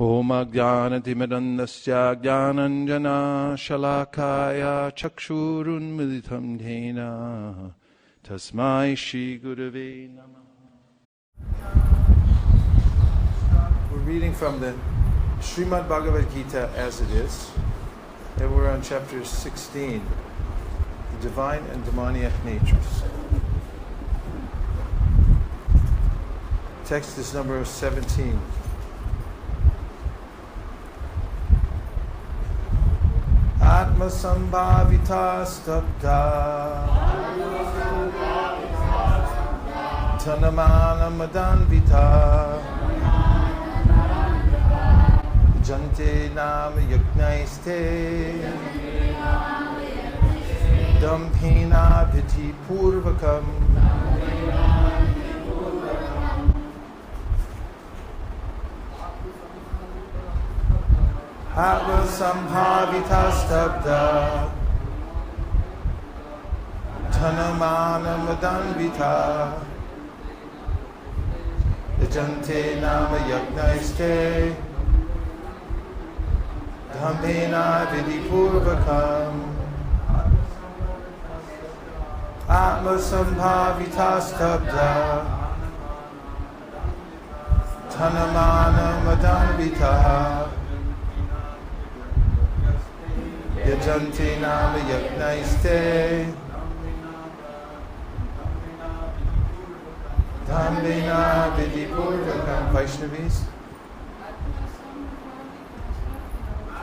Om Ajnanatimirandasya Jnananjana Shalakaya Chakshurun Militam Dhena Tasmai Shri Gurave Namah. We're reading from the Srimad Bhagavad Gita as it is, and we're on chapter 16, the divine and demoniac natures. Text is number 17. Atma Sambhavita Stabda Tanamana Madanvita Jante Nama Yagnaiste Dampena Viti Purvakam Atma Sambhavita Stabda Tanamana Madanvita Jante Nama Yagnaiste Dhampena Vidipurvakam Atma Sambhavita Stabda Tanamana Madanvita Yajanti Nama Yagnaiste Dhambena Vidipurvakam. Vaishnavis.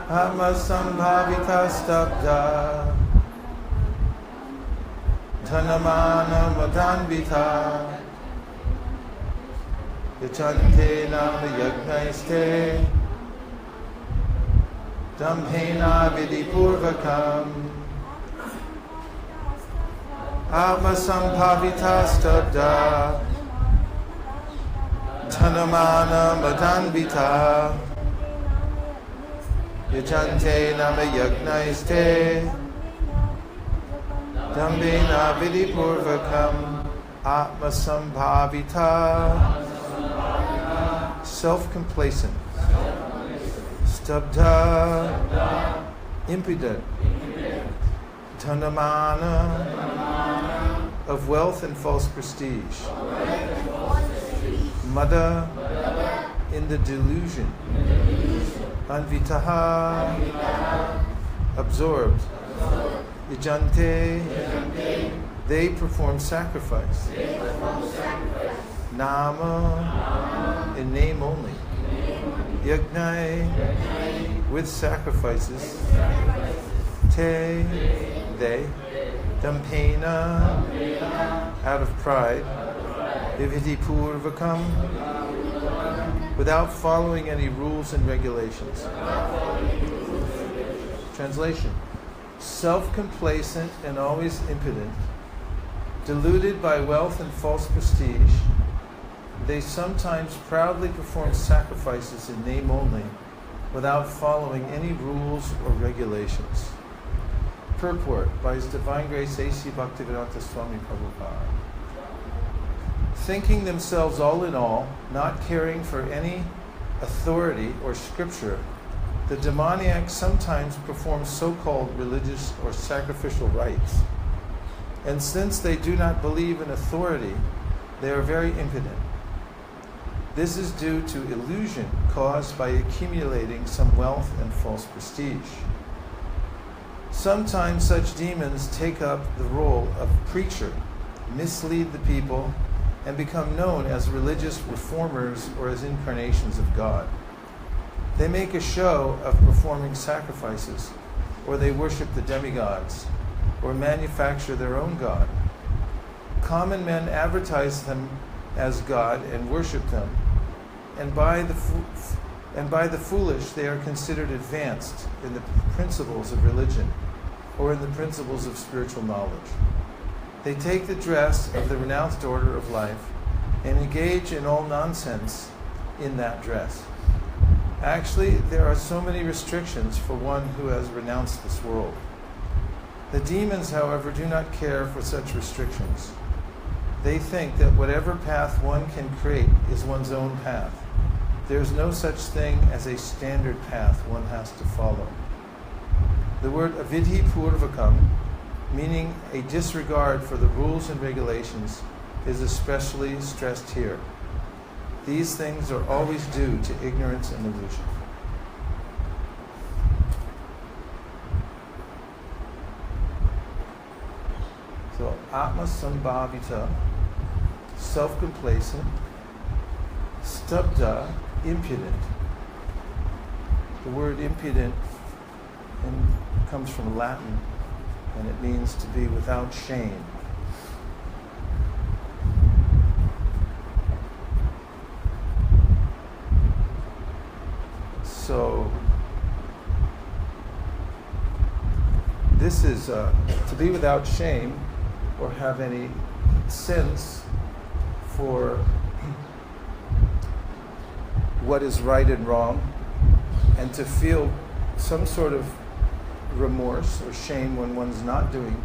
Atma Sambhavita Stabda Dhanamana Madanvita Yajante Nama Yagnaiste Dhampena Vidipurvakam Atma Sambhavita Stabda Dhanamana Madanvita Yajante Nama Yagnaiste Dhampena Vidipurvakam Atma Sambhavita Self-complacent Stabda impudent Dhanamana of wealth and false prestige Mada in the delusion Anvitaha absorbed Yajante they perform sacrifice Nama in name only Yagnai with sacrifices Te they Dampena out of pride Vividipurvakam without following any rules and regulations. Translation. Self-complacent and always impudent, deluded by wealth and false prestige, they sometimes proudly perform sacrifices in name only, without following any rules or regulations. Purport by His Divine Grace A.C. Bhaktivedanta Swami Prabhupada. Thinking themselves all in all, not caring for any authority or scripture, the demoniacs sometimes perform so-called religious or sacrificial rites. And since they do not believe in authority, they are very impudent. This is due to illusion caused by accumulating some wealth and false prestige. Sometimes such demons take up the role of preacher, mislead the people, and become known as religious reformers or as incarnations of God. They make a show of performing sacrifices, or they worship the demigods, or manufacture their own god. Common men advertise them as God and worship them, and by the foolish they are considered advanced in the principles of religion, or in the principles of spiritual knowledge. They take the dress of the renounced order of life and engage in all nonsense in that dress. Actually, there are so many restrictions for one who has renounced this world. The demons, however, do not care for such restrictions. They think that whatever path one can create is one's own path. There's no such thing as a standard path one has to follow. The word avidhi purvakam, meaning a disregard for the rules and regulations, is especially stressed here. These things are always due to ignorance and illusion. So, atma-sambhavita, self-complacent, stabda, impudent. The word impudent comes from Latin, and it means to be without shame. So, this is to be without shame or have any sense for what is right and wrong, and to feel some sort of remorse or shame when one's not doing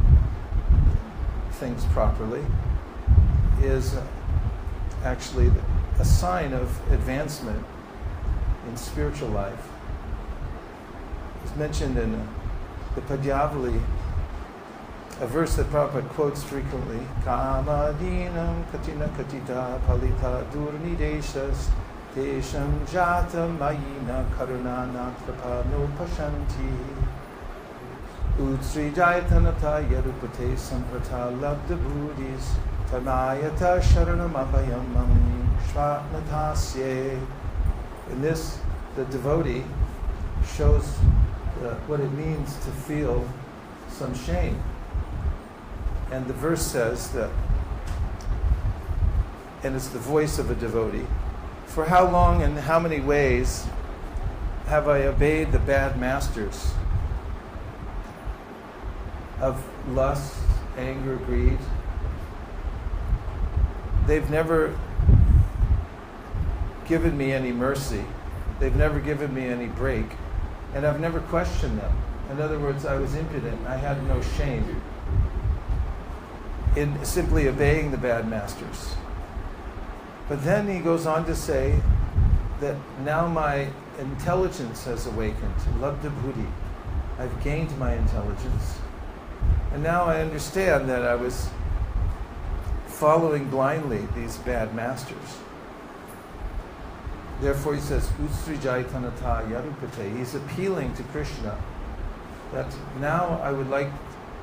things properly, is actually a sign of advancement in spiritual life. It's mentioned in the Padyavali, a verse that Prabhupada quotes frequently, Kama dinam katina katita palita durnideshas desham jata mayina karunana krapa no pashanti utsri jaitanata yarupate samprata labda buddhis tamayata sharanam abhayam shvatnatasye. In this, the devotee shows what it means to feel some shame. And the verse says that, and it's the voice of a devotee, for how long and how many ways have I obeyed the bad masters of lust, anger, greed? They've never given me any mercy. They've never given me any break. And I've never questioned them. In other words, I was impudent. I had no shame in simply obeying the bad masters. But then he goes on to say that now my intelligence has awakened. Labdha buddhi. I've gained my intelligence. And now I understand that I was following blindly these bad masters. Therefore he says, Utsri Jaitanata Yarupate. He's appealing to Krishna that now I would like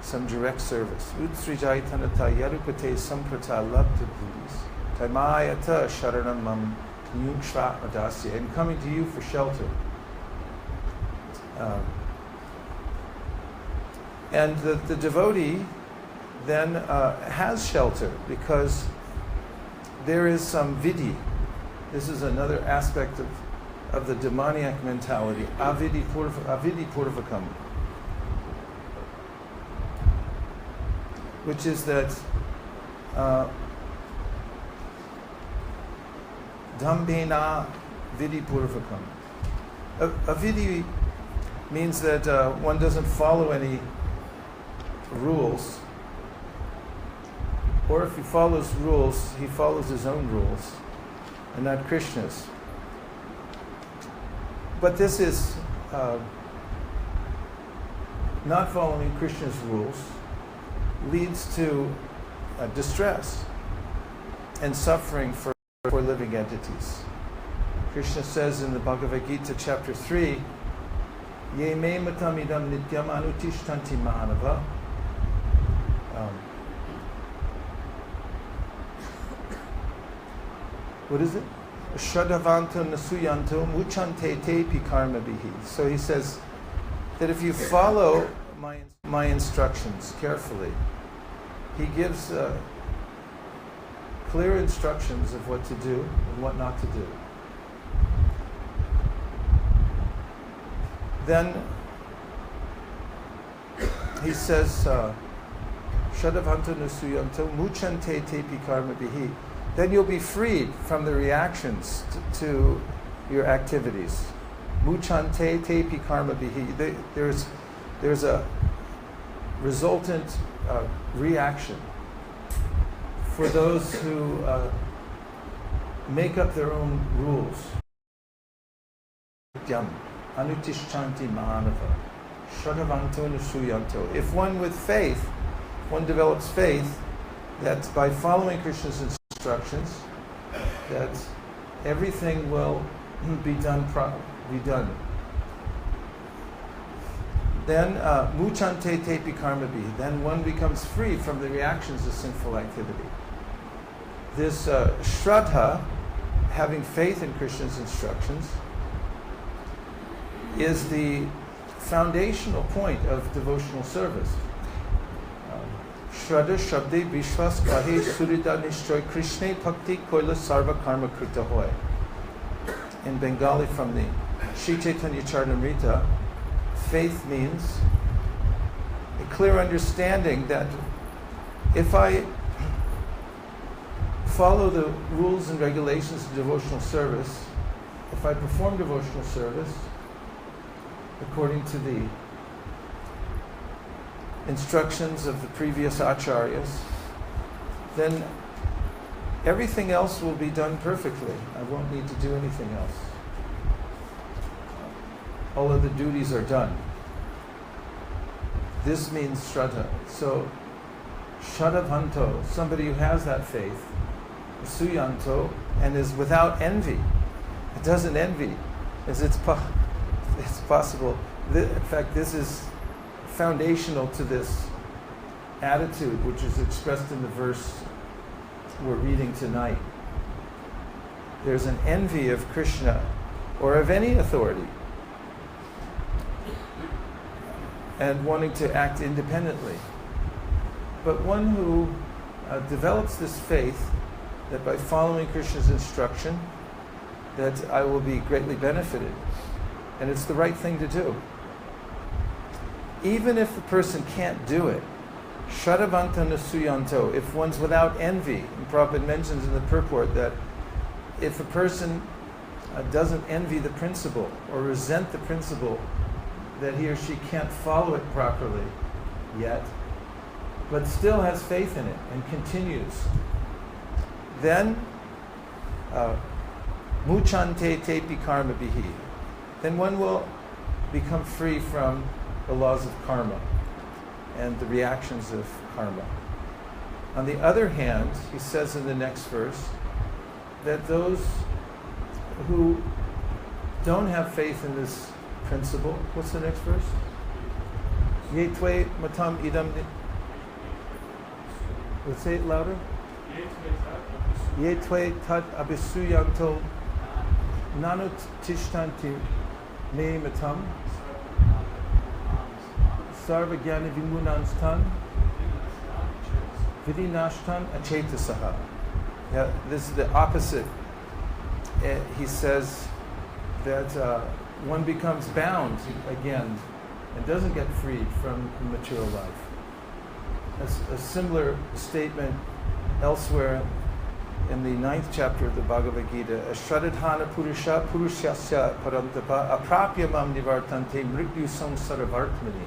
some direct service. Utsri Jaitanata Yarupate Samprata Labdha Buddhis. Taimayata Sharanam Mam Nyukshva Adasya. I'm coming to you for shelter. And the devotee then has shelter because there is some vidhi. This is another aspect of the demoniac mentality, avidhi purvakam, which is that dambena vidhi purvakam. Avidhi means that one doesn't follow any rules, or if he follows rules, he follows his own rules and not Krishna's. But this is not following Krishna's rules leads to distress and suffering for living entities. Krishna says in the Bhagavad Gita chapter 3, Ye me matamidam nityam anutishtanti manava. What is it? Shadavanto nasuyanto muchante te pikarma bihi. So he says that if you follow my instructions carefully, he gives clear instructions of what to do and what not to do. Then he says, Shadavanto nasuyanto muchante te pikarma bihi. Then you'll be freed from the reactions to your activities. Muchante te pikarma bihi. There's a resultant reaction for those who make up their own rules. satyam anutishchanti manava shradhavanto nusuyanto. If one with faith, one develops faith that by following Krishna's instructions, that everything will be done. Then muchante tepi karmabi. Then one becomes free from the reactions of sinful activity. This shraddha, having faith in Krishna's instructions, is the foundational point of devotional service. Shraddha shabde vishwas kahe surita nishchoy Krishna bhakti koila sarva karma krita hoy. In Bengali from the Shri Chaitanya Charitamrita, faith means a clear understanding that if I follow the rules and regulations of devotional service, if I perform devotional service according to the instructions of the previous acharyas, then everything else will be done perfectly. I won't need to do anything else. All of the duties are done. This means shraddha. So, shraddhavanto, somebody who has that faith, suyanto, and is without envy. It doesn't envy, as it's possible. In fact, this is foundational to this attitude, which is expressed in the verse we're reading tonight. There's an envy of Krishna or of any authority and wanting to act independently. But one who develops this faith that by following Krishna's instruction that I will be greatly benefited, and it's the right thing to do. Even if the person can't do it, shradhavanta nasuyanto, if one's without envy, and Prabhupada mentions in the purport that if a person doesn't envy the principle or resent the principle, that he or she can't follow it properly yet, but still has faith in it and continues, then muchante tepi karma bihi, then one will become free from the laws of karma and the reactions of karma. On the other hand, he says in the next verse that those who don't have faith in this principle, what's the next verse? Ye tve matam idam. Let's say it louder. Ye tve tat abhisuyanto nanut tishtanti me matam sarva jnana vimunanstan vidinashtan achetasaha. Yeah, this is the opposite. He says that one becomes bound again and doesn't get freed from material life. A similar statement elsewhere in the 9th chapter of the Bhagavad Gita, Shradhana Purusha Purushasya Parantapa Aprapya Mam Nivartante Mrityu Samsaravartmani.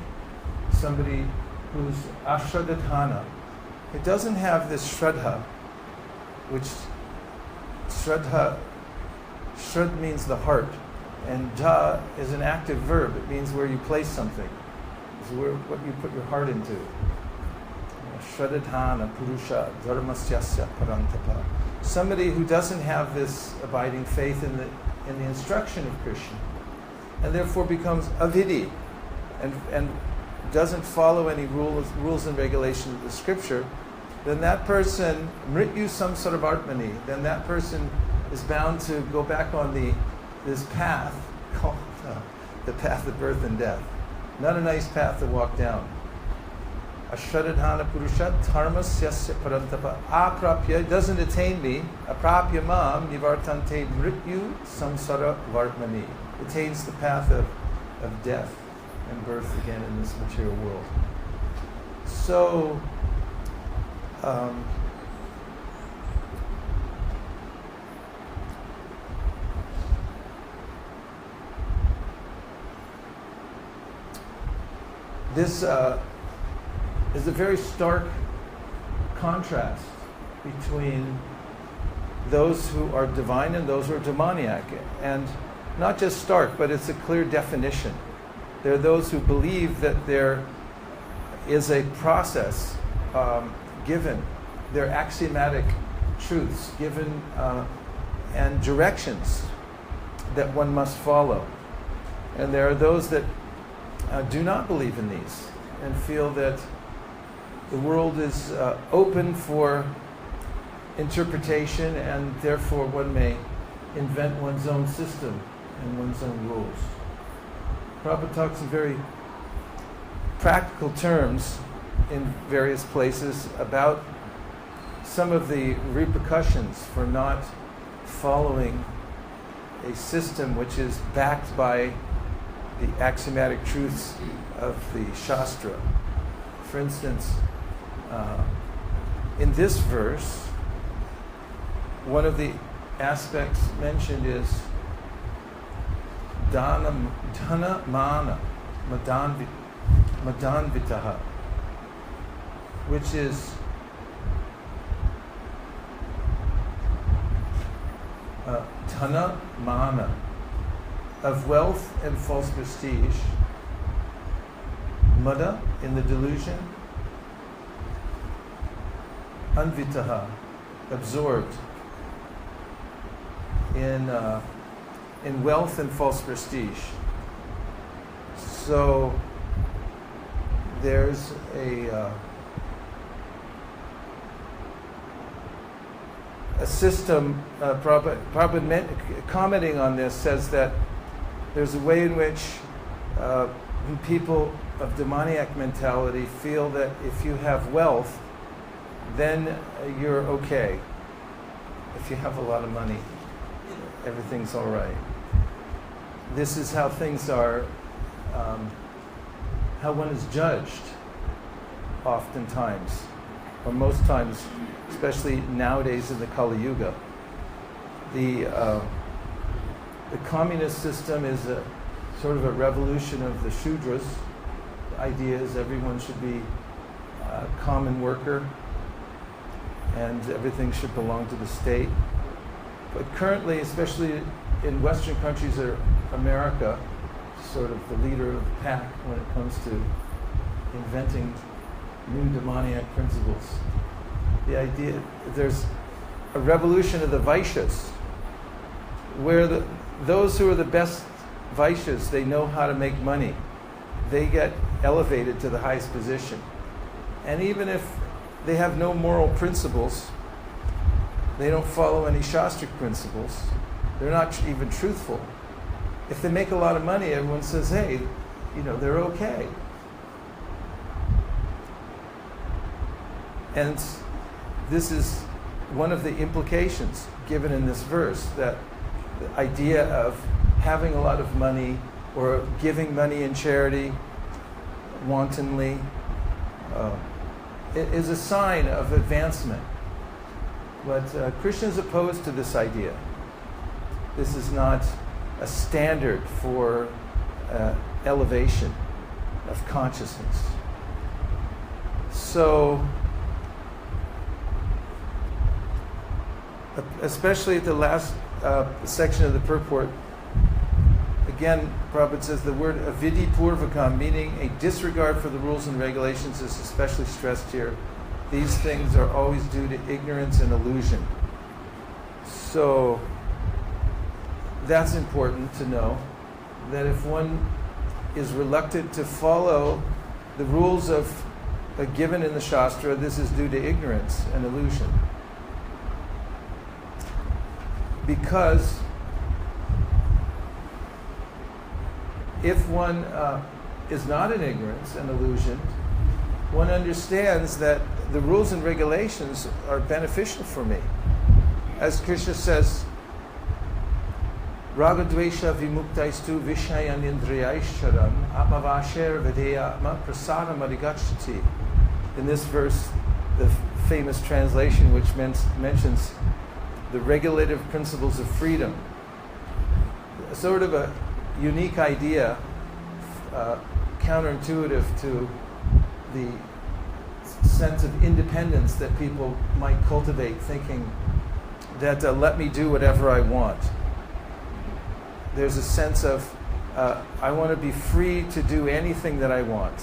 Somebody who's ashradhana. It doesn't have this shraddha, which shraddha, shrad means the heart, and dha is an active verb. It means where you place something. It's what you put your heart into. Shradhana Purusha Dharmasyasya Parantapa. Somebody who doesn't have this abiding faith in the instruction of Krishna, and therefore becomes avidhi, and doesn't follow any rules and regulations of the scripture, then that person, mrityu samsaravartmani, then that person is bound to go back on this path called the path of birth and death. Not a nice path to walk down. Ashradhana purusha dharmasyasya parantapa aprapya, it doesn't attain me, aprapya mam nivartante mrityu samsara vartmani, attains the path of death and birth again in this material world. So, this is a very stark contrast between those who are divine and those who are demoniac. And not just stark, but it's a clear definition. There are those who believe that there is a process given, there are axiomatic truths given and directions that one must follow. And there are those that do not believe in these and feel that the world is open for interpretation, and therefore one may invent one's own system and one's own rules. Prabhupada talks in very practical terms in various places about some of the repercussions for not following a system which is backed by the axiomatic truths of the Shastra. For instance, in this verse, one of the aspects mentioned is dana mana madanvitaha, which is dhana mana, of wealth and false prestige, mada, in the delusion, anvitaha, absorbed in wealth and false prestige. So there's a system, Prabhupada commenting on this says that there's a way in which people of demoniac mentality feel that if you have wealth, then you're okay. If you have a lot of money, everything's all right. This is how things are, how one is judged oftentimes, or most times, especially nowadays in the Kali Yuga. The communist system is a sort of a revolution of the Shudras. The idea is everyone should be a common worker and everything should belong to the state. But currently, especially in Western countries or America, sort of the leader of the pack when it comes to inventing new demoniac principles. The idea, there's a revolution of the Vaishyas, where those who are the best Vaishyas, they know how to make money. They get elevated to the highest position. And even if they have no moral principles, they don't follow any Shastric principles, they're not even truthful. If they make a lot of money, everyone says, hey, they're okay. And this is one of the implications given in this verse, that the idea of having a lot of money or giving money in charity wantonly is a sign of advancement. But Krishna is opposed to this idea. This is not a standard for elevation of consciousness. So, especially at the last section of the purport, again, Prabhupada says the word avidi purvakam, meaning a disregard for the rules and regulations, is especially stressed here. These things are always due to ignorance and illusion. So that's important to know, that if one is reluctant to follow the rules of given in the Shastra, this is due to ignorance and illusion. Because if one is not in ignorance and illusion, one understands that the rules and regulations are beneficial for me. As Krishna says, Ragadvesha vimuktaistu vishayan indriyaischaram apavasher videya prasadam adhigachati. In this verse, the famous translation which mentions the regulative principles of freedom. Sort of a unique idea, counterintuitive to the sense of independence that people might cultivate, thinking that let me do whatever I want. there's a sense of, I want to be free to do anything that I want.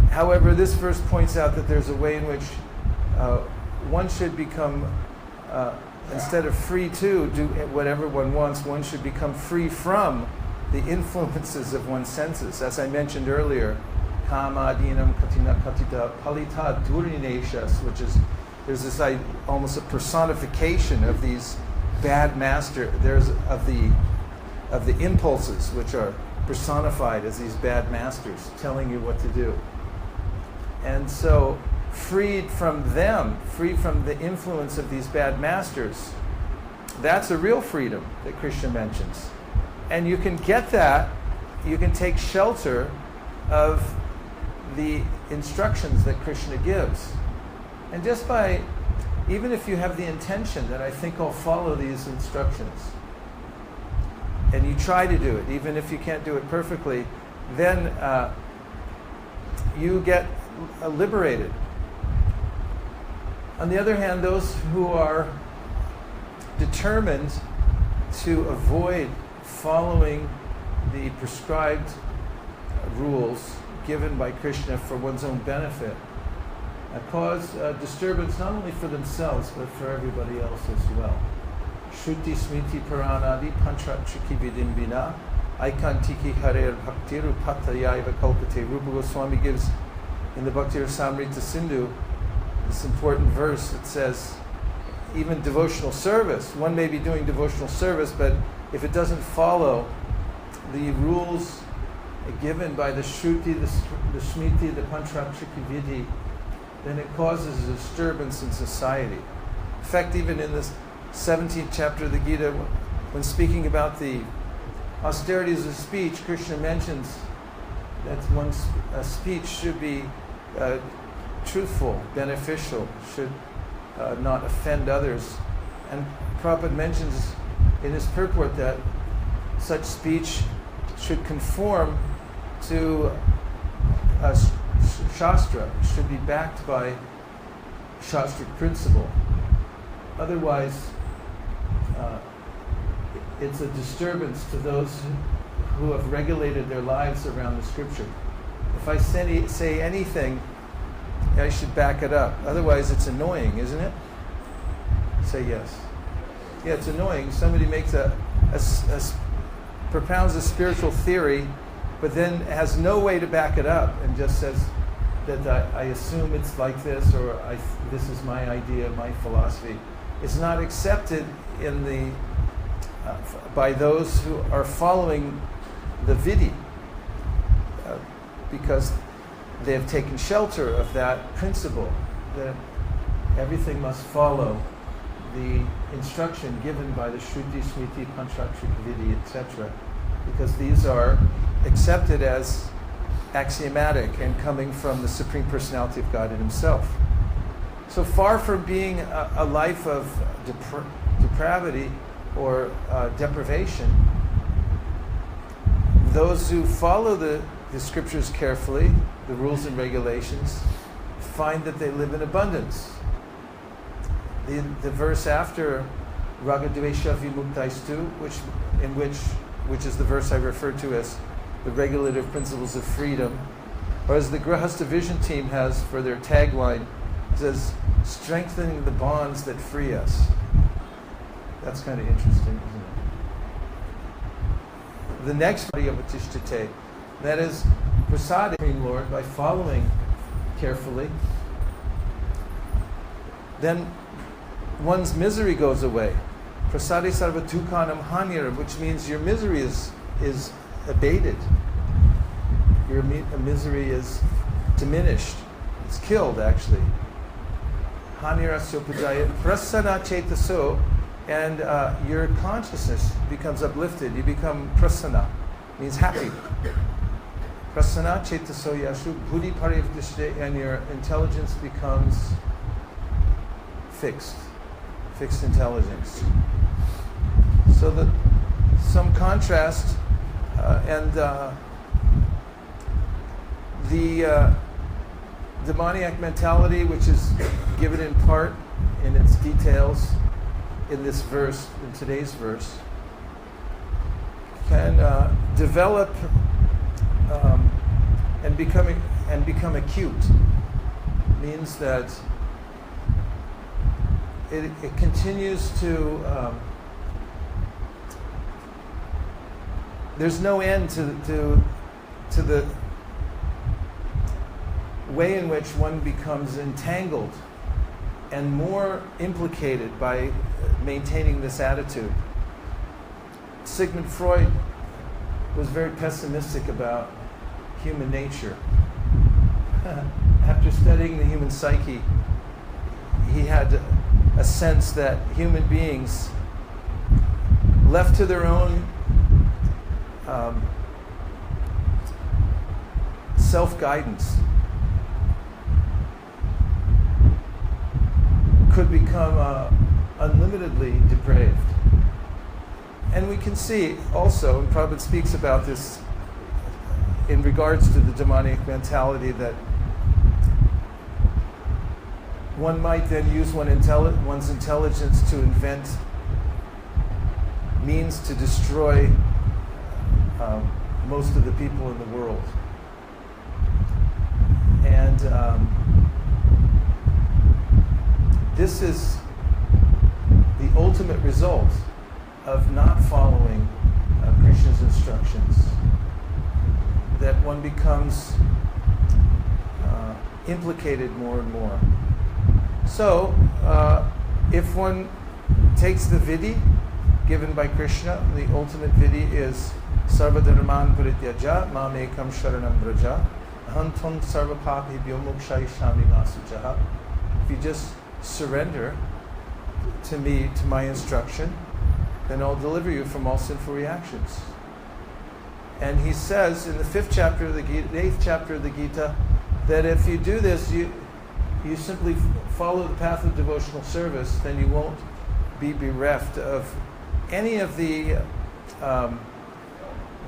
However, this verse points out that there's a way in which one should become, instead of free to do whatever one wants, one should become free from the influences of one's senses. As I mentioned earlier, kama, dinam, katina, katita, palita, durineshas, which is, there's this almost a personification of these bad of the impulses, which are personified as these bad masters telling you what to do. And so, freed from them, free from the influence of these bad masters, that's a real freedom that Krishna mentions. And you can get that, you can take shelter of the instructions that Krishna gives. And just by, even if you have the intention that I think I'll follow these instructions, and you try to do it, even if you can't do it perfectly, then you get liberated. On the other hand, those who are determined to avoid following the prescribed rules given by Krishna for one's own benefit cause disturbance not only for themselves but for everybody else as well. Shruti smriti paranadi panchachiki vidimbina aikantiki harer bhaktiru patayaiva kalpate. Rupa Goswami gives in the Bhakti Rasamrita Sindhu this important verse that says, even devotional service, one may be doing devotional service, but if it doesn't follow the rules given by the Shruti, the Smriti, the Panchachiki Vidhi, then it causes a disturbance in society. In fact, even in this 17th chapter of the Gita, when speaking about the austerities of speech, Krishna mentions that one's speech should be truthful, beneficial, should not offend others. And Prabhupada mentions in his purport that such speech should conform to Shastra, should be backed by Shastric principle. Otherwise, it's a disturbance to those who have regulated their lives around the scripture. If I say anything, I should back it up. Otherwise, it's annoying, isn't it? Say yes. Yeah, it's annoying. Somebody makes propounds a spiritual theory, but then has no way to back it up and just says that I assume it's like this, or this is my idea, my philosophy. It's not accepted in the by those who are following the Vidhi, because they have taken shelter of that principle that everything must follow the instruction given by the Shruti, Smriti, Panchachik, Vidhi, etc., because these are accepted as axiomatic and coming from the Supreme Personality of God in Himself. So far from being a life of depravity or deprivation, those who follow the scriptures carefully, the rules and regulations, find that they live in abundance. The verse after Ragadvesha Vimukhtaistu, which is the verse I refer to as the regulative principles of freedom, or as the Grahastha Vision team has for their tagline, it says, strengthening the bonds that free us. That's kind of interesting, isn't it? The next body of Atishtate, that is prasad, Lord, by following carefully, then one's misery goes away. Prasade sarva dukhanam hanyar, which means your misery is abated. Your misery is diminished. It's killed, actually. Hanyarasya pujaya prasana chetaso, and your consciousness becomes uplifted. You become prasana, means happy. Prasana chetaso yashu buddhi parivdishte, and your intelligence becomes fixed intelligence. So some contrast, and the demoniac mentality, which is given in part in its details in this verse, in today's verse, can develop and become acute. Means that it continues to. There's no end to the way in which one becomes entangled and more implicated by maintaining this attitude. Sigmund Freud was very pessimistic about human nature. After studying the human psyche, he had a sense that human beings, left to their own self-guidance, could become unlimitedly depraved. And we can see also, and Prabhupada speaks about this in regards to the demonic mentality, that one might then use one's intelligence to invent means to destroy most of the people in the world. And this is the ultimate result of not following Krishna's instructions, that one becomes implicated more and more. So, if one takes the vidhi given by Krishna, the ultimate vidhi is Sarva Dharman Parityaja Mam Ekam Sharanam Vraja Ahantam Sarva Papibhyo Mokshayishami Masujaha. If you just surrender to me, to my instruction, then I'll deliver you from all sinful reactions. And he says in the 8th chapter of the Gita, that if you do this, you simply follow the path of devotional service, then you won't be bereft of any of the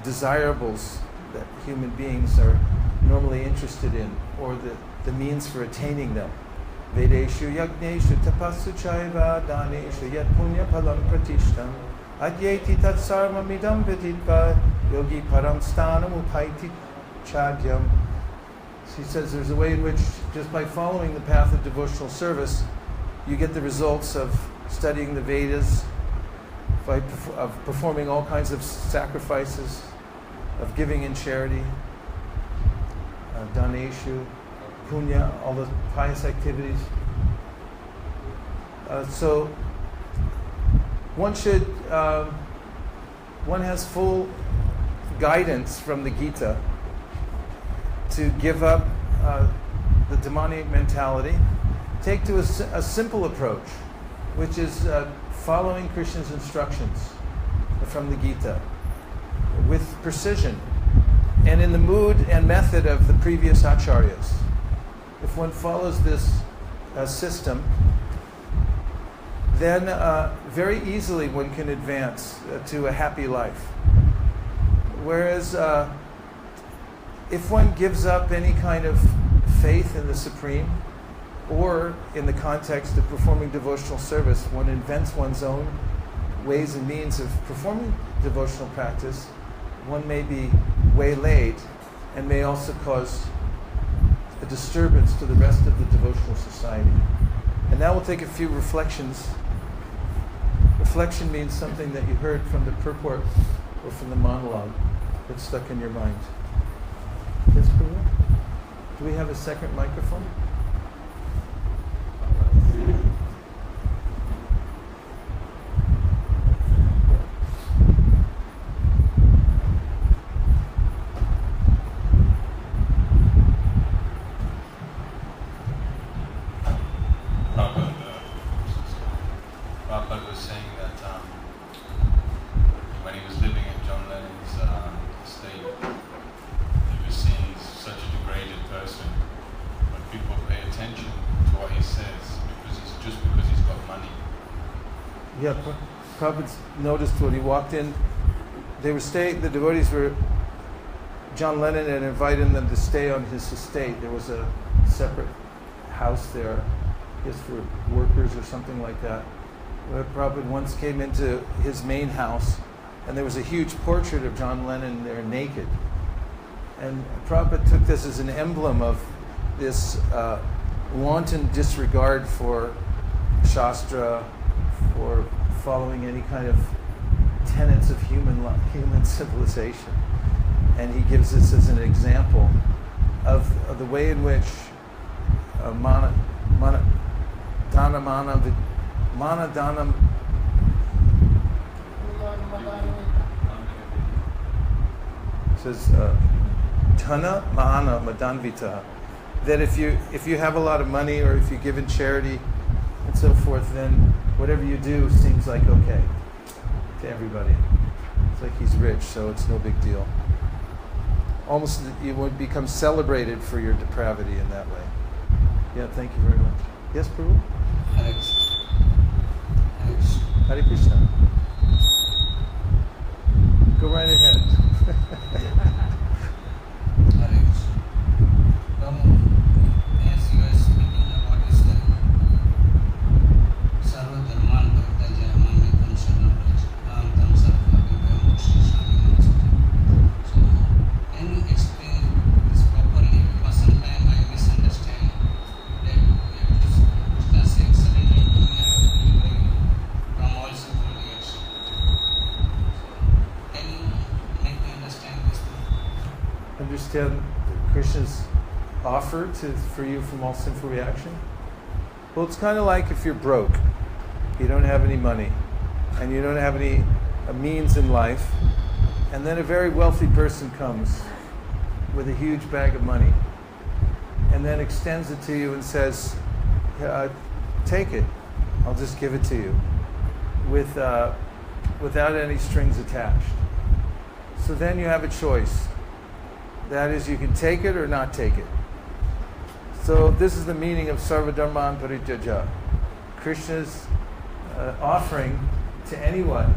desirables that human beings are normally interested in, or the means for attaining them. Vedeshu yagneshu tapassu chaiva daneshu yat punya palam pratishtam adyeti tat sarvam idam viditva yogi param stanam upaiti chadyam. So he says there's a way in which, just by following the path of devotional service, you get the results of studying the Vedas, of performing all kinds of sacrifices, of giving in charity, daneshu, punya, all the pious activities. So one has full guidance from the Gita to give up the demonic mentality, take to a simple approach, which is following Krishna's instructions from the Gita with precision and in the mood and method of the previous acharyas. If one follows this system, then very easily one can advance to a happy life. Whereas if one gives up any kind of faith in the Supreme, or in the context of performing devotional service, one invents one's own ways and means of performing devotional practice, one may be waylaid and may also cause a disturbance to the rest of the devotional society. And now we'll take a few reflections. Reflection means something that you heard from the purport or from the monologue that's stuck in your mind. Yes, Prabhu? Do we have a second microphone? Prabhupada was saying that when he was living in John Lennon's estate, he was seen as such a degraded person. When people pay attention to what he says, because he's got money. Yeah, Prabhupada noticed when he walked in, the devotees were, John Lennon had invited them to stay on his estate. There was a separate house there, I guess for workers or something like that. Where Prabhupada once came into his main house, and there was a huge portrait of John Lennon there naked. And Prabhupada took this as an emblem of this wanton disregard for Shastra, for following any kind of tenets of human civilization. And he gives this as an example of the way in which says Dhana Mahana Madanvita, that if you have a lot of money or if you give in charity and so forth, then whatever you do seems like okay to everybody. It's like he's rich, so it's no big deal. Almost you would become celebrated for your depravity in that way. Yeah, thank you very much. Yes, Prabhu? Hare Krishna. Go right ahead. As you are speaking about this, Sarva Dharman Bhaktaja Mamekam Sharanam Tam Sarva Vivayam Shri Swami. So, can you explain this properly? Because sometimes I misunderstand that we have to just say surrender to we have to be free from all sinful reaction. So, can you make me understand this? Understand Krishna's offer for you from all sinful reaction? Well, it's kind of like if you're broke, you don't have any money, and you don't have any means in life, and then a very wealthy person comes with a huge bag of money, and then extends it to you and says, take it, I'll just give it to you, without any strings attached. So then you have a choice. That is, you can take it or not take it. So this is the meaning of Sarva Dharman Parityaja. Krishna's offering to anyone.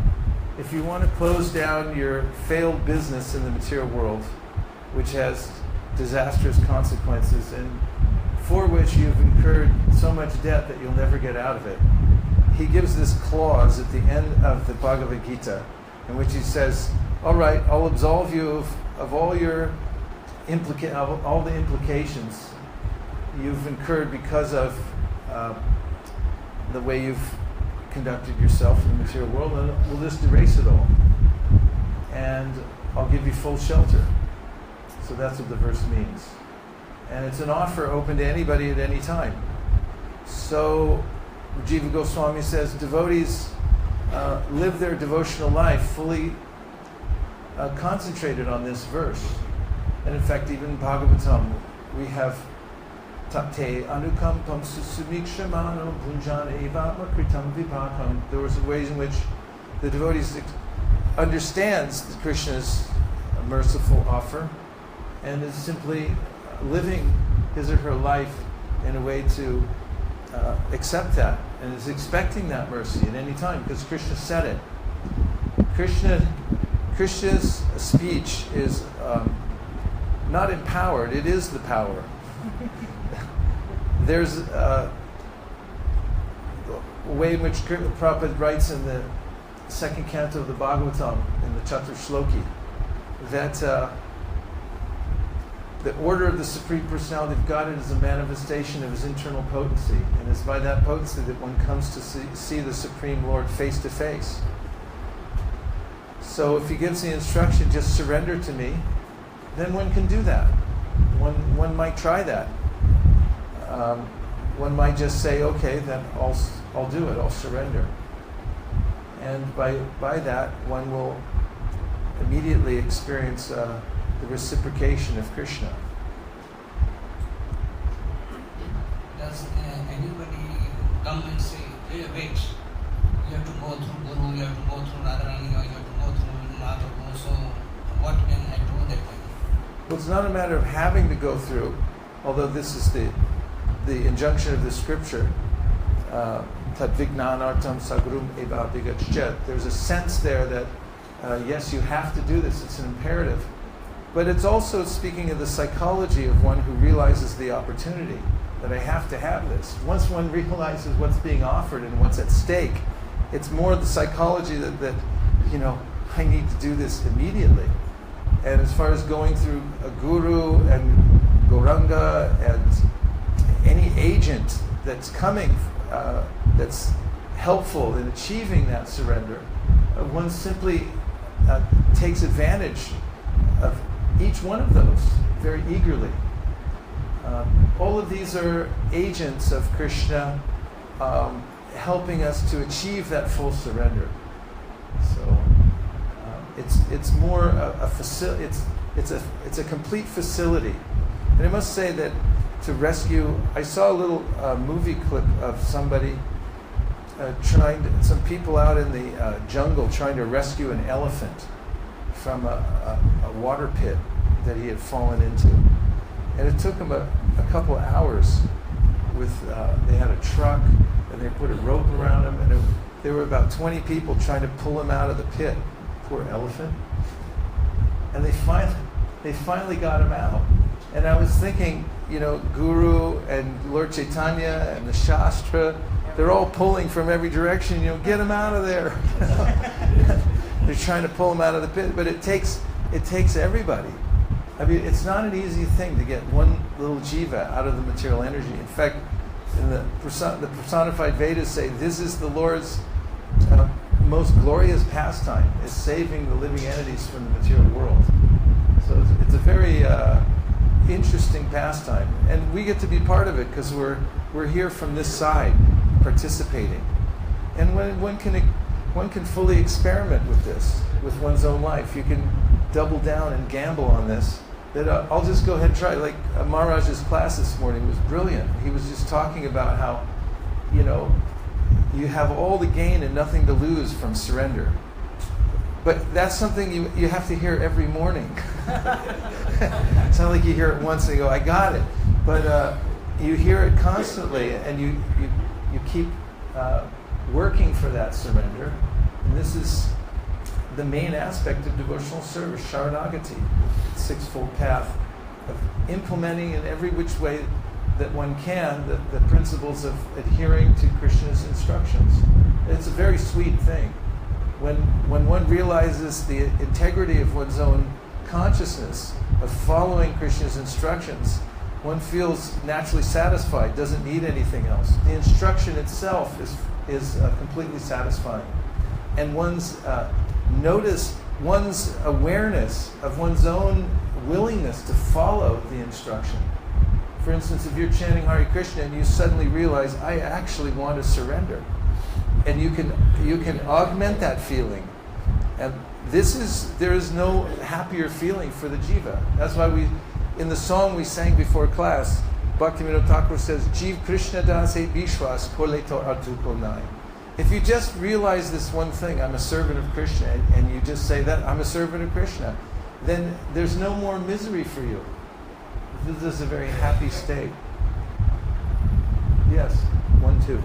If you want to close down your failed business in the material world, which has disastrous consequences and for which you've incurred so much debt that you'll never get out of it, he gives this clause at the end of the Bhagavad Gita in which he says, all right, I'll absolve you of all your all the implications you've incurred because of the way you've conducted yourself in the material world, and we'll just erase it all. And I'll give you full shelter. So that's what the verse means. And it's an offer open to anybody at any time. So Jiva Goswami says devotees live their devotional life fully concentrated on this verse. And in fact, even in Bhagavatam, we have Tate anukampam susumikshamano punjana evatma kritam vipakam. There are ways in which the devotees understands Krishna's merciful offer and is simply living his or her life in a way to accept that and is expecting that mercy at any time because Krishna said it. Krishna's speech is not empowered, it is the power. There's a way in which Prabhupada writes in the second canto of the Bhagavatam, in the Chaturshloki, that the order of the Supreme Personality of Godhead is a manifestation of his internal potency, and it's by that potency that one comes to see the Supreme Lord face to face. So if he gives the instruction, just surrender to me, then one can do that. One might try that. One might just say, okay, then I'll do it, I'll surrender. And by that, one will immediately experience the reciprocation of Krishna. Does anybody come and say, hey, wait, you have to go through Guru, you have to go through Radharani, or you have to go through Madhavu, so what can I do that way? Well, it's not a matter of having to go through, although this is the injunction of the scripture, tad vignanartam sagrum eva vigachet. There's a sense there that, yes, you have to do this, it's an imperative. But it's also speaking of the psychology of one who realizes the opportunity, that I have to have this. Once one realizes what's being offered and what's at stake, it's more the psychology that I need to do this immediately. And as far as going through a guru and Gauranga and any agent that's coming, that's helpful in achieving that surrender, one simply takes advantage of each one of those very eagerly. All of these are agents of Krishna helping us to achieve that full surrender. So it's more a facility. It's a complete facility. And I must say that to rescue, I saw a little movie clip of somebody some people out in the jungle trying to rescue an elephant from a water pit that he had fallen into. And it took them a couple hours. They had a truck and they put a rope around him, and there were about 20 people trying to pull him out of the pit. Poor elephant. And they finally got him out. And I was thinking, Guru and Lord Chaitanya and the Shastra, they're all pulling from every direction, get him out of there. They're trying to pull him out of the pit, but it takes everybody. I mean, it's not an easy thing to get one little jiva out of the material energy. In fact, in the personified Vedas say this is the Lord's most glorious pastime, is saving the living entities from the material world. So it's a very interesting pastime, and we get to be part of it because we're here from this side, participating. And when one can fully experiment with this, with one's own life. You can double down and gamble on this. That I'll just go ahead and try. Like Maharaj's class this morning was brilliant. He was just talking about how, you have all the gain and nothing to lose from surrender. But that's something you have to hear every morning. It's not like you hear it once and you go, I got it. But you hear it constantly, and you keep working for that surrender. And this is the main aspect of devotional service, Sharanagati, the sixfold path of implementing in every which way that one can the principles of adhering to Krishna's instructions. It's a very sweet thing. When one realizes the integrity of one's own consciousness, of following Krishna's instructions, one feels naturally satisfied, doesn't need anything else. The instruction itself is completely satisfying. And one's awareness of one's own willingness to follow the instruction. For instance, if you're chanting Hare Krishna and you suddenly realize, I actually want to surrender, and you can augment that feeling, and there is no happier feeling for the jiva. That's why in the song we sang before class, Bhaktivinoda Thakur says, Jiv Krishna Dasa Vishwas Koleto Artuko Nai. If you just realize this one thing, I'm a servant of Krishna, and you just say that, I'm a servant of Krishna, then there's no more misery for you. This is a very happy state. Yes, 1, 2.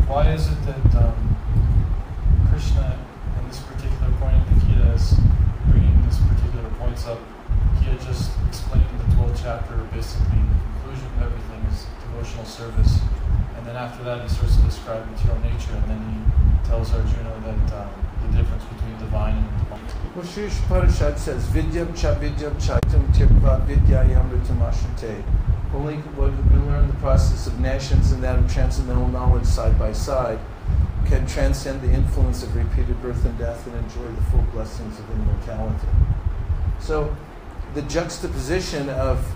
Why is it that Krishna, in this particular point in the Gita, is bringing these particular points up? Gita just explained in the 12th chapter, basically the conclusion of everything is devotional service, and then after that he starts to describe material nature, and then he tells Arjuna that the difference between divine and divine. Well, Shri Parashad says, Vidyam cha tum tirva vidyayam ritamashate. Only one who can learn the process of nations and that of transcendental knowledge side by side can transcend the influence of repeated birth and death and enjoy the full blessings of immortality. So the juxtaposition of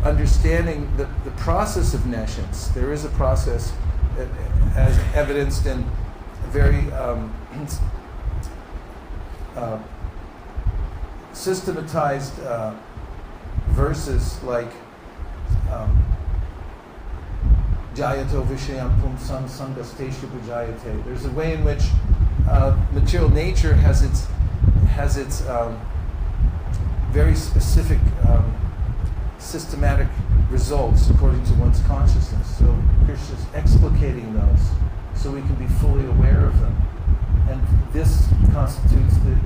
understanding the process of nations, there is a process as evidenced in very systematized verses like Jayato Vishayam Pumsam Sangasteshu Bhajayate. There's a way in which material nature has its very specific systematic results according to one's consciousness. So Krishna's explicating those so we can be fully aware of them. And this constitutes the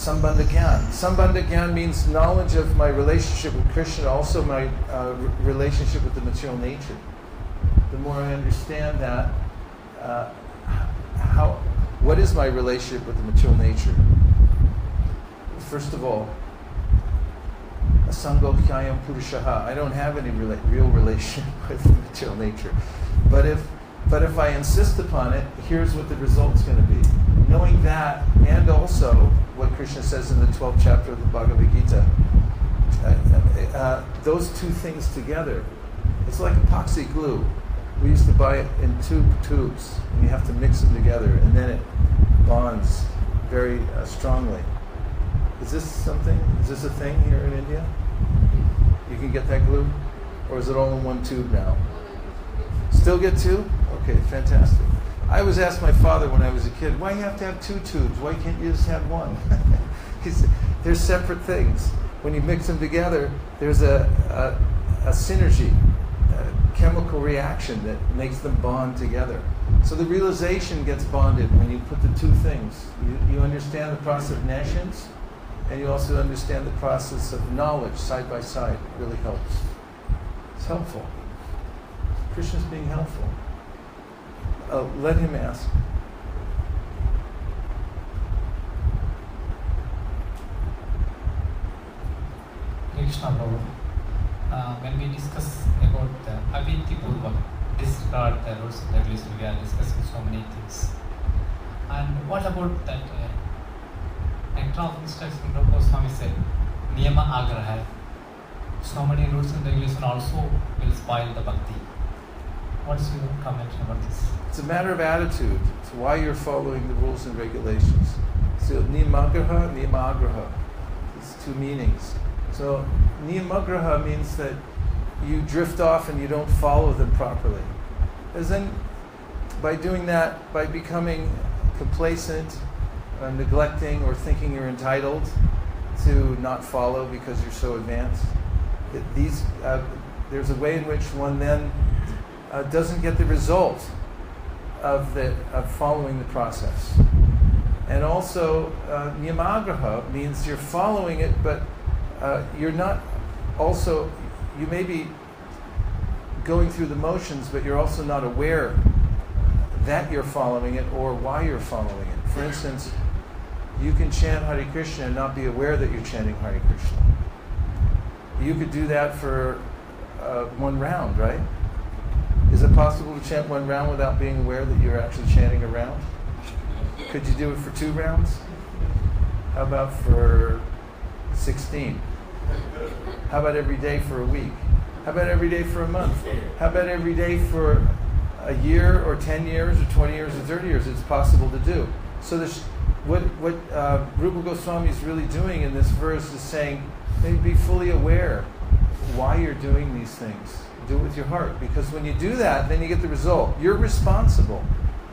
Sambandha Gyan. Sambandha Gyan means knowledge of my relationship with Krishna, also my relationship with the material nature. The more I understand that, what is my relationship with the material nature? First of all, asango hyayam purushaha. I don't have any real relation with the material nature. But if I insist upon it, here's what the result's going to be. Knowing that, and also what Krishna says in the 12th chapter of the Bhagavad Gita, those two things together, it's like epoxy glue. We used to buy it in tubes, and you have to mix them together, and then it bonds very strongly. Is this a thing here in India? You can get that glue? Or is it all in one tube now? Still get two? Okay, fantastic. I was asked my father when I was a kid, why do you have to have two tubes? Why can't you just have one? He said, they're separate things. When you mix them together, there's a synergy, a chemical reaction that makes them bond together. So the realization gets bonded when you put the two things. You understand the process of nescience, and you also understand the process of knowledge side by side. It really helps. It's helpful. Krishna's being helpful. Let him ask. Krishna Prabhu, when we discuss about Avinti Purva, disregard the rules and regulations, we are discussing so many things. And what about that nectar of instruction Prabhu Swami said, Niyama Agraha, so many rules and regulations also will spoil the bhakti. What's your comment about this? It's a matter of attitude. It's why you're following the rules and regulations. So niyamagraha, niyamagraha. It's two meanings. So niyamagraha means that you drift off and you don't follow them properly. As then, by doing that, by becoming complacent, neglecting or thinking you're entitled to not follow because you're so advanced, there's a way in which one then doesn't get the result of following the process. And also, niyamagraha means you're following it, but you're not also, you may be going through the motions, but you're also not aware that you're following it or why you're following it. For instance, you can chant Hare Krishna and not be aware that you're chanting Hare Krishna. You could do that for one round, right? Is it possible to chant one round without being aware that you're actually chanting a round? Could you do it for 2 rounds? How about for 16? How about every day for a week? How about every day for a month? How about every day for a year or 10 years or 20 years or 30 years? It's possible to do. So what Rupa Goswami is really doing in this verse is saying, maybe be fully aware why you're doing these things. Do it with your heart, because when you do that, then you get the result. You're responsible.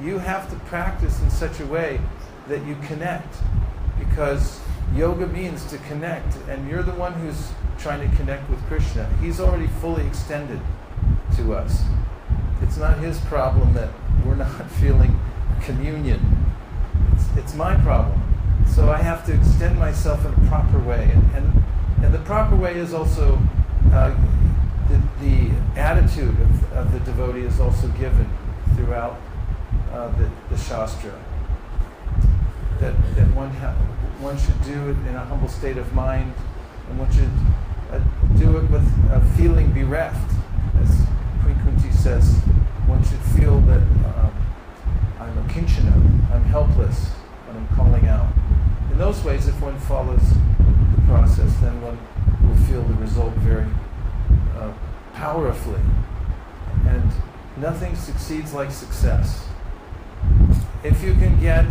You have to practice in such a way that you connect, because yoga means to connect, and you're the one who's trying to connect with Krishna. He's already fully extended to us. It's not his problem that we're not feeling communion. It's my problem. So I have to extend myself in a proper way, and the proper way is also the attitude of the devotee is also given throughout the Shastra. That one should do it in a humble state of mind, and one should do it with a feeling bereft. As Queen Kunti says, one should feel that I'm a kinchana, I'm helpless when I'm calling out. In those ways, if one follows the process, then one will feel the result very powerfully. And nothing succeeds like success. If you can get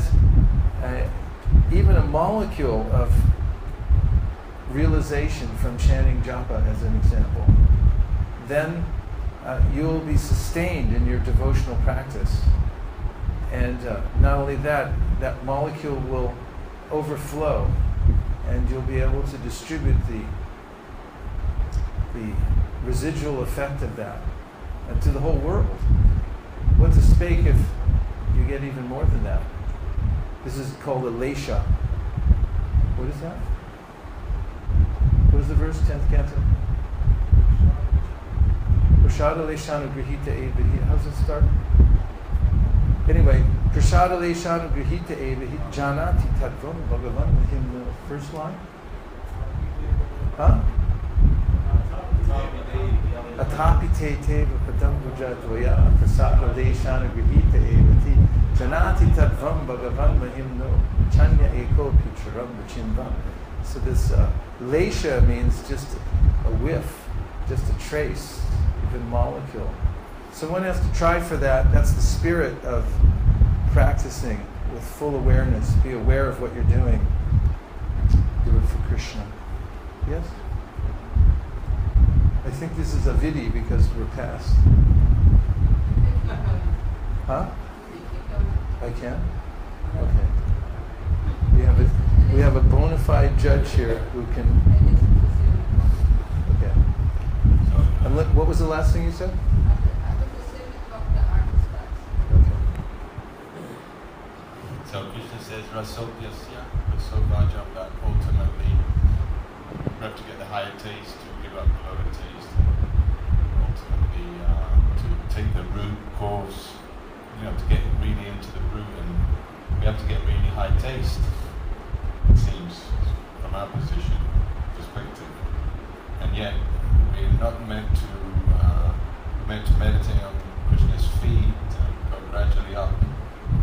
even a molecule of realization from chanting japa, as an example, then you'll be sustained in your devotional practice. And not only that, that molecule will overflow, and you'll be able to distribute the residual effect of that to the whole world. What to speak if you get even more than that? This is called a lesha. What is that? What is the verse? 10th canto. Prasada leshanu grihita evahi. How does it start? Anyway, prasada leshanu grihita evahi janati tattvam bhagavan mahimna. First line. Huh? Atapite teva padam bhujadvaya prasada leshanu grihita evati janati tattvam bhagavan mahimno chanya eko picharam vachindvam. So this lesha means just a whiff, just a trace, even molecule. So one has to try for that. That's the spirit of practicing with full awareness. Be aware of what you're doing. Do it for Krishna. Yes? I think this is a vidhi because we're past. Huh? I can? Okay. We have a bona fide judge here who can. Okay. And what was the last thing you said? Okay. So Krishna says, Rasopyasya, Rasopajam, that ultimately we have to get the higher taste to give up the lower taste. Ultimately, to take the root course, to get really into the root, and we have to get really high taste. It seems, from our perspective, and yet we're not meant to meditate on Krishna's feet and go gradually up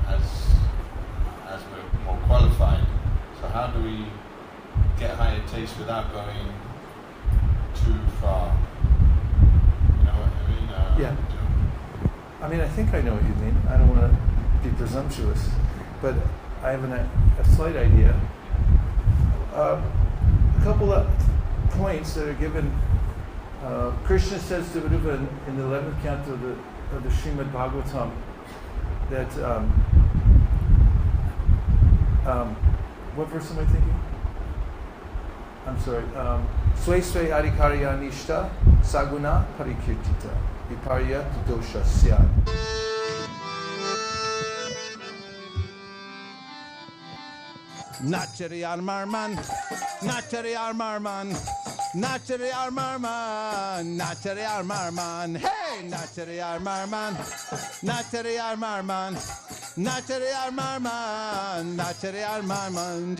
as we're more qualified. So how do we get higher taste without going too far? You know what I mean? Yeah. I mean, I think I know what you mean. I don't want to be presumptuous, but I have a slight idea. A couple of points that are given. Krishna says to Vrndavana in the 11th canto of the Srimad Bhagavatam that what verse am I thinking? I'm sorry. Sway sway adhikarya nishta saguna parikirtita viparya dosha syad. Nachari Armarman, Nachari Armarman, Nachari Armarman, Nachari Armarman, hey, Nachari Armarman, Nachari Armarman, Nachari Armarman, Nachari Armarman.